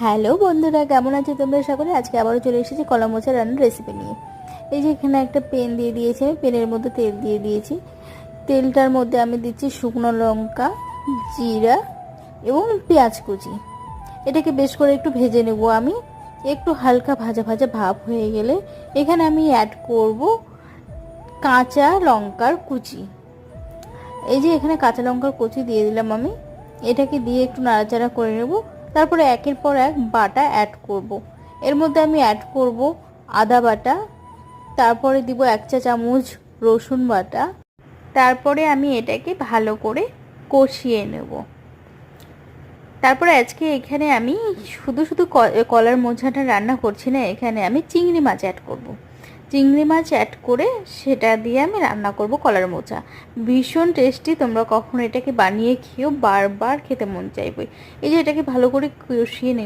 Hello বন্ধুরা, কেমন আছো তোমরা সকলে? আজকে আবারও চলে এসেছি কলা মোচা রান্নার রেসিপি নিয়ে। এই যে এখানে একটা পেন দিয়ে দিয়েছি, আমি পেনের মধ্যে তেল দিয়ে দিয়েছি। তেলটার মধ্যে আমি দিচ্ছি শুকনো লঙ্কা, জিরা এবং পেঁয়াজ কুচি। এটাকে বেশ করে একটু ভেজে নেব আমি। একটু হালকা ভাজা ভাজা ভাব হয়ে গেলে এখানে আমি অ্যাড করব কাঁচা লঙ্কার কুচি। এই যে এখানে কাঁচা লঙ্কার কুচি দিয়ে দিলাম আমি। এটাকে দিয়ে একটু নাড়াচাড়া করে নেব। তারপরে একের পর এক বাটা অ্যাড করব। এর মধ্যে আমি অ্যাড করব আদা বাটা, তারপরে দিব 1 চা চামচ রসুন বাটা। তারপরে আমি এটাকে ভালো করে কষিয়ে নেব। তারপরে আজকে এখানে আমি শুধু শুধু কলার মোচাটা রান্না করছি না, এখানে আমি চিংড়ি মাছ অ্যাড করব। চিংড়ি মাছ অ্যাড করে সেটা দিয়ে আমি রান্না করব কলার মোচা। ভীষণ টেস্টি, তোমরা কখনো এটাকে বানিয়ে খেয়েও বারবার খেতে মন চাইবে। এই যে এটাকে ভালো করে কষিয়ে নিলাম।